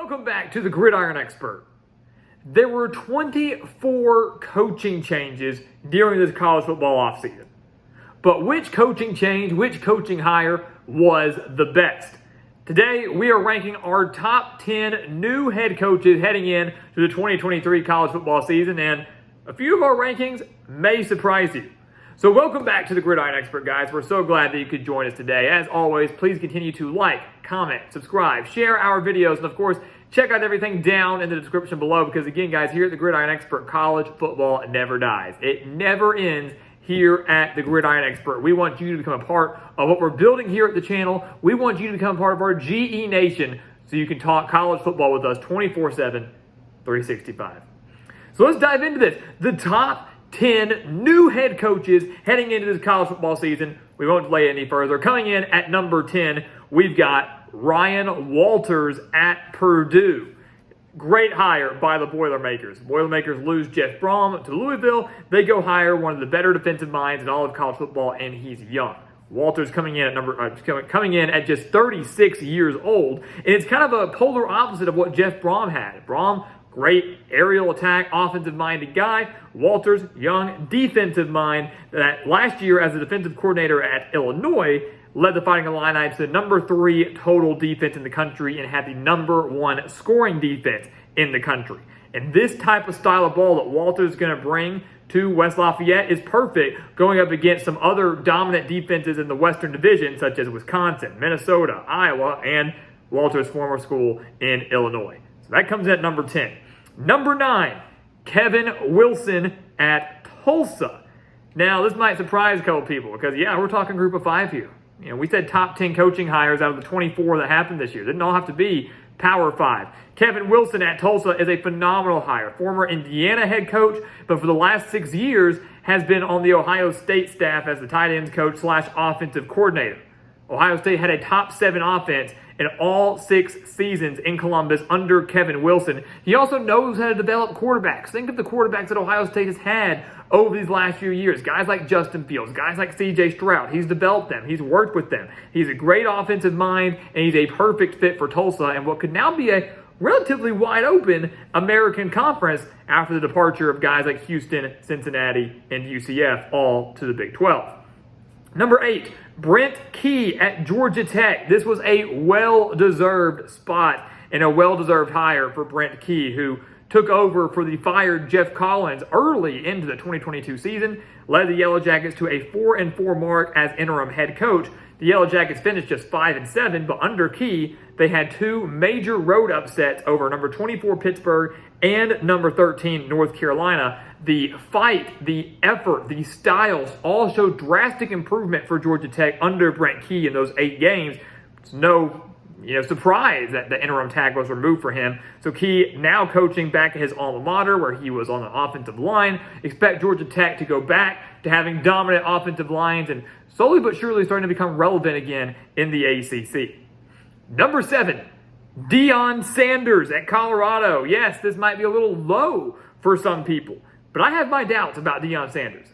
Welcome back to the Gridiron Expert. There were 24 coaching changes during this college football offseason. But which coaching change, which coaching hire was the best? Today, we are ranking our top 10 new head coaches heading in to the 2023 college football season, and a few of our rankings may surprise you. So welcome back to the Gridiron Expert, guys. We're so glad that you could join us today. As always, please continue to like, comment, subscribe, share our videos, and of course, check out everything down in the description below because, again, guys, here at the Gridiron Expert, college football never dies. It never ends here at the Gridiron Expert. We want you to become a part of what we're building here at the channel. We want you to become a part of our GE Nation so you can talk college football with us 24/7, 365. So let's dive into this. The top 10 new head coaches heading into this college football season. We won't delay any further. Coming in at number 10, we've got Ryan Walters at Purdue. Great hire by the Boilermakers. Boilermakers lose Jeff Brom to Louisville. They go hire one of the better defensive minds in all of college football, and he's young. Walters coming in at just 36 years old, and it's kind of a polar opposite of what Jeff Brom had. Brom, great aerial attack, offensive-minded guy. Walters, young defensive mind that last year as a defensive coordinator at Illinois led the Fighting Illini to the number 3 total defense in the country and had the number 1 scoring defense in the country. And this type of style of ball that Walters is going to bring to West Lafayette is perfect going up against some other dominant defenses in the Western Division, such as Wisconsin, Minnesota, Iowa, and Walters' former school in Illinois. So that comes in at number 10. Number 9, Kevin Wilson at Tulsa. Now, this might surprise a couple people because, yeah, we're talking group of 5 here. You know, we said top 10 coaching hires out of the 24 that happened this year. Didn't all have to be Power 5. Kevin Wilson at Tulsa is a phenomenal hire. Former Indiana head coach, but for the last 6 years has been on the Ohio State staff as the tight ends coach / offensive coordinator. Ohio State had a top 7 offense in all 6 seasons in Columbus under Kevin Wilson. He also knows how to develop quarterbacks. Think of the quarterbacks that Ohio State has had over these last few years. Guys like Justin Fields, guys like C.J. Stroud. He's developed them. He's worked with them. He's a great offensive mind, and he's a perfect fit for Tulsa and what could now be a relatively wide open American Conference after the departure of guys like Houston, Cincinnati, and UCF, all to the Big 12. Number 8, Brent Key at Georgia Tech. This was a well-deserved spot and a well-deserved hire for Brent Key, who took over for the fired Jeff Collins early into the 2022 season, led the Yellow Jackets to a 4-4 mark as interim head coach. The Yellow Jackets finished just 5-7, but under Key, they had 2 major road upsets over number 24 Pittsburgh and number 13 North Carolina. The fight, the effort, the styles all showed drastic improvement for Georgia Tech under Brent Key in those 8 games. It's no surprise that the interim tag was removed for him. So Key now coaching back at his alma mater where he was on the offensive line. Expect Georgia Tech to go back to having dominant offensive lines and slowly but surely starting to become relevant again in the ACC. Number 7, Deion Sanders at Colorado. Yes, this might be a little low for some people, but I have my doubts about Deion Sanders.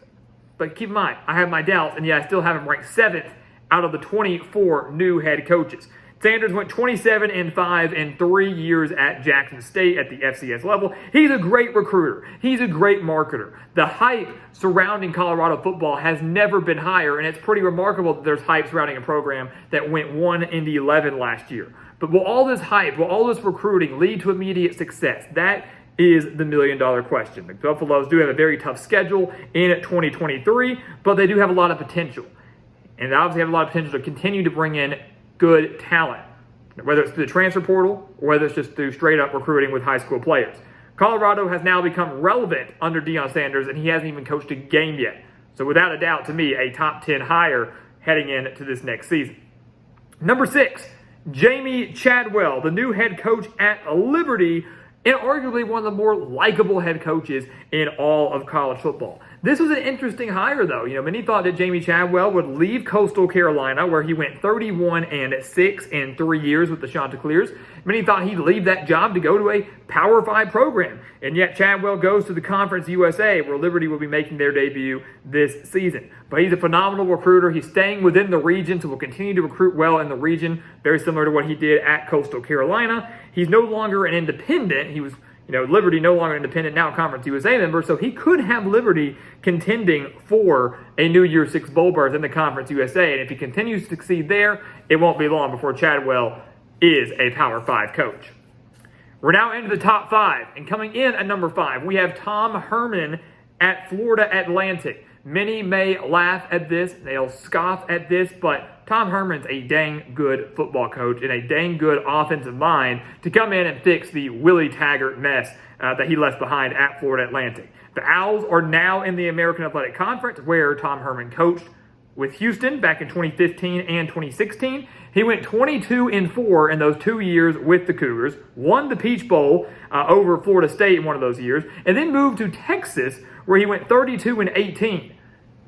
But keep in mind, I have my doubts, and yeah, I still have him ranked 7th out of the 24 new head coaches. Sanders went 27-5 in 3 years at Jackson State at the FCS level. He's a great recruiter. He's a great marketer. The hype surrounding Colorado football has never been higher, and it's pretty remarkable that there's hype surrounding a program that went 1-11 last year. But will all this hype, will all this recruiting lead to immediate success? That is the million-dollar question. The Buffaloes do have a very tough schedule in 2023, but they do have a lot of potential. And they obviously have a lot of potential to continue to bring in good talent, whether it's through the transfer portal or whether it's just through straight-up recruiting with high school players. Colorado has now become relevant under Deion Sanders, and he hasn't even coached a game yet. So without a doubt, to me, a top 10 hire heading into this next season. Number 6, Jamie Chadwell, the new head coach at Liberty, and arguably one of the more likable head coaches in all of college football. This was an interesting hire, though. Many thought that Jamie Chadwell would leave Coastal Carolina, where he went 31-6 in 3 years with the Chanticleers. Many thought he'd leave that job to go to a Power 5 program. And yet Chadwell goes to the Conference USA, where Liberty will be making their debut this season. But he's a phenomenal recruiter. He's staying within the region, so will continue to recruit well in the region, very similar to what he did at Coastal Carolina. He's no longer an independent. He was Liberty no longer independent, now Conference USA member, so he could have Liberty contending for a New Year's Six bowl berth in the Conference USA. And if he continues to succeed there, it won't be long before Chadwell is a Power 5 coach. We're now into the top 5, and coming in at number 5, we have Tom Herman at Florida Atlantic. Many may laugh at this, they'll scoff at this, but Tom Herman's a dang good football coach and a dang good offensive mind to come in and fix the Willie Taggart mess that he left behind at Florida Atlantic. The Owls are now in the American Athletic Conference, where Tom Herman coached with Houston back in 2015 and 2016. He went 22-4 in those 2 years with the Cougars, won the Peach Bowl over Florida State in one of those years, and then moved to Texas, where he went 32-18.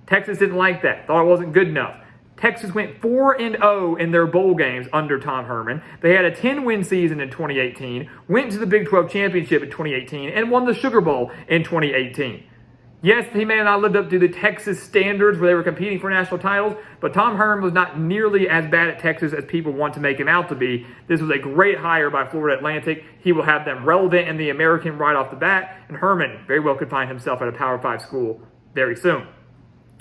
Texas didn't like that, thought it wasn't good enough. Texas went 4-0 in their bowl games under Tom Herman. They had a 10-win season in 2018, went to the Big 12 championship in 2018, and won the Sugar Bowl in 2018. Yes, he may have not lived up to the Texas standards where they were competing for national titles, but Tom Herman was not nearly as bad at Texas as people want to make him out to be. This was a great hire by Florida Atlantic. He will have them relevant in the American right off the bat, and Herman very well could find himself at a Power 5 school very soon.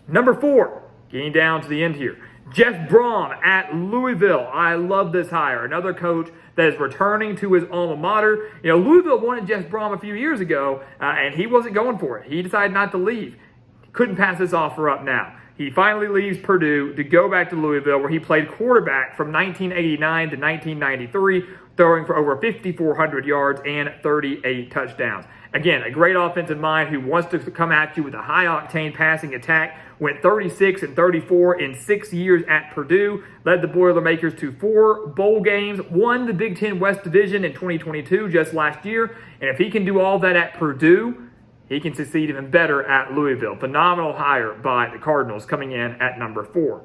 Number 4, getting down to the end here, Jeff Brom at Louisville. I love this hire. Another coach that is returning to his alma mater. Louisville wanted Jeff Brom a few years ago, and he wasn't going for it. He decided not to leave. Couldn't pass this offer up now. He finally leaves Purdue to go back to Louisville, where he played quarterback from 1989 to 1993, throwing for over 5,400 yards and 38 touchdowns. Again, a great offensive mind who wants to come at you with a high-octane passing attack. Went 36-34 in 6 years at Purdue, led the Boilermakers to 4 bowl games, won the Big Ten West Division in 2022, just last year. And if he can do all that at Purdue, he can succeed even better at Louisville. Phenomenal hire by the Cardinals, coming in at number 4.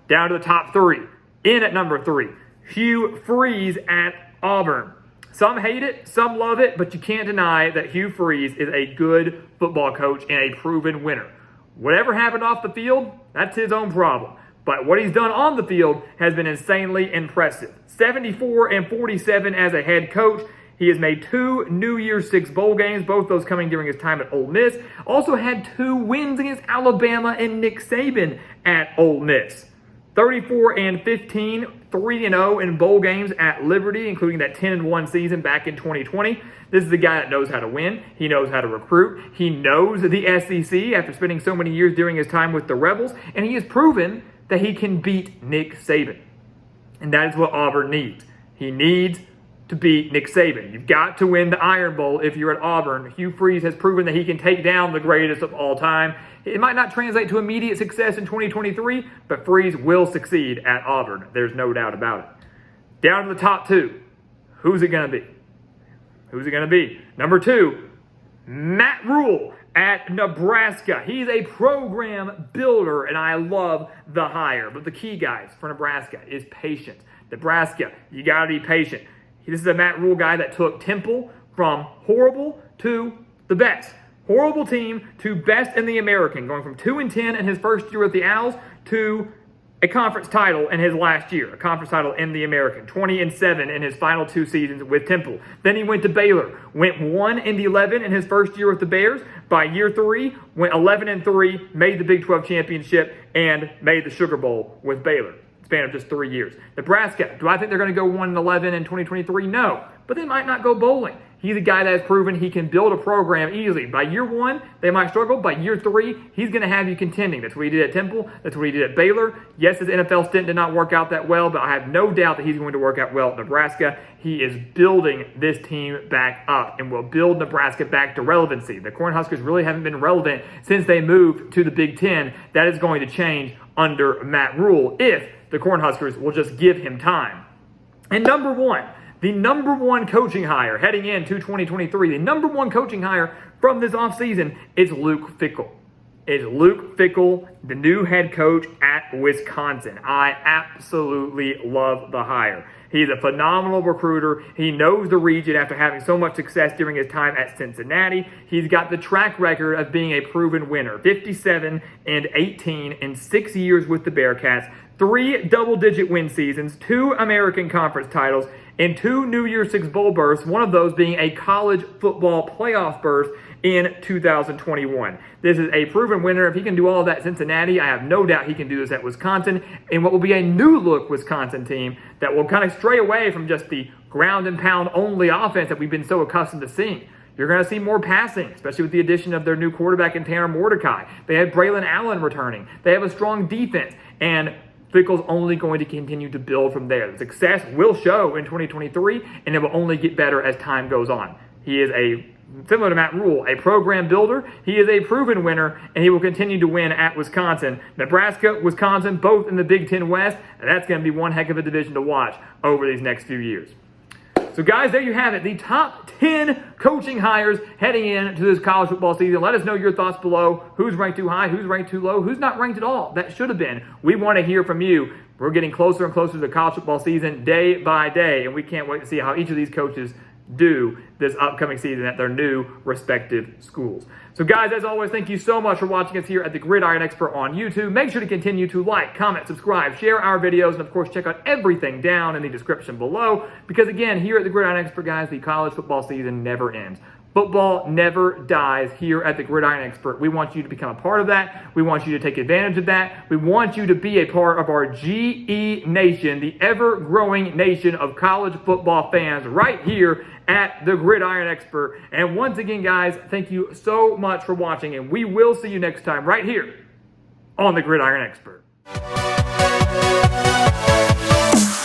Down to the top 3. In at number 3, Hugh Freeze at Auburn. Some hate it, some love it, but you can't deny that Hugh Freeze is a good football coach and a proven winner. Whatever happened off the field, that's his own problem. But what he's done on the field has been insanely impressive. 74-47 as a head coach. He has made 2 New Year's Six bowl games, both those coming during his time at Ole Miss. Also had 2 wins against Alabama and Nick Saban at Ole Miss. 34-15, 3-0 in bowl games at Liberty, including that 10-1 season back in 2020. This is a guy that knows how to win. He knows how to recruit. He knows the SEC after spending so many years during his time with the Rebels, and he has proven that he can beat Nick Saban. And that is what Auburn needs. He needs to beat Nick Saban. You've got to win the Iron Bowl if you're at Auburn. Hugh Freeze has proven that he can take down the greatest of all time. It might not translate to immediate success in 2023, but Freeze will succeed at Auburn. There's no doubt about it. Down to the top 2. Who's it going to be? Who's it going to be? Number 2, Matt Rule at Nebraska. He's a program builder, and I love the hire. But the key, guys, for Nebraska is patience. Nebraska, you got to be patient. This is a Matt Rule guy that took Temple from horrible to the best. Horrible team to best in the American, going from 2-10 in his first year with the Owls to a conference title in his last year, a conference title in the American, 20-7 in his final 2 seasons with Temple. Then he went to Baylor, went 1-11 in his first year with the Bears. By year 3, went 11-3, made the Big 12 championship, and made the Sugar Bowl with Baylor. Span of just 3 years. Nebraska, do I think they're going to go 1-11 in 2023? No, but they might not go bowling. He's a guy that has proven he can build a program easily. By year 1, they might struggle. By year 3, he's going to have you contending. That's what he did at Temple. That's what he did at Baylor. Yes, his NFL stint did not work out that well, but I have no doubt that he's going to work out well at Nebraska. He is building this team back up and will build Nebraska back to relevancy. The Cornhuskers really haven't been relevant since they moved to the Big Ten. That is going to change under Matt Rule if the Cornhuskers will just give him time. And number 1, the number 1 coaching hire heading into 2023, the number 1 coaching hire from this offseason is Luke Fickell. is Luke Fickell, the new head coach at Wisconsin. I absolutely love the hire. He's a phenomenal recruiter. He knows the region after having so much success during his time at Cincinnati. He's got the track record of being a proven winner. 57-18 in 6 years with the Bearcats, 3 double-digit win seasons, 2 American Conference titles, and 2 New Year's Six Bowl berths, one of those being a college football playoff berth in 2021. This is a proven winner. If he can do all of that at Cincinnati, I have no doubt he can do this at Wisconsin, and what will be a new look Wisconsin team that will kind of stray away from just the ground and pound only offense that we've been so accustomed to seeing. You're going to see more passing, especially with the addition of their new quarterback in Tanner Mordecai. They have Braylon Allen returning. They have a strong defense, and Fickell's only going to continue to build from there. The success will show in 2023, and it will only get better as time goes on. He is similar to Matt Rule, a program builder. He is a proven winner, and he will continue to win at Wisconsin. Nebraska, Wisconsin, both in the Big Ten West, and that's going to be one heck of a division to watch over these next few years. So, guys, there you have it. The top 10 coaching hires heading into this college football season. Let us know your thoughts below. Who's ranked too high? Who's ranked too low? Who's not ranked at all? That should have been. We want to hear from you. We're getting closer and closer to the college football season day by day, and we can't wait to see how each of these coaches do this upcoming season at their new respective schools. So guys, as always, thank you so much for watching us here at the Gridiron Expert on YouTube. Make sure to continue to like, comment, subscribe, share our videos, and of course check out everything down in the description below, because again, here at the Gridiron Expert, guys, the college football season never ends. Football never dies here at the Gridiron Expert. We want you to become a part of that. We want you to take advantage of that. We want you to be a part of our GE Nation, the ever-growing nation of college football fans right here at the Gridiron Expert. And once again, guys, thank you so much for watching, and we will see you next time right here on the Gridiron Expert.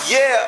Yeah.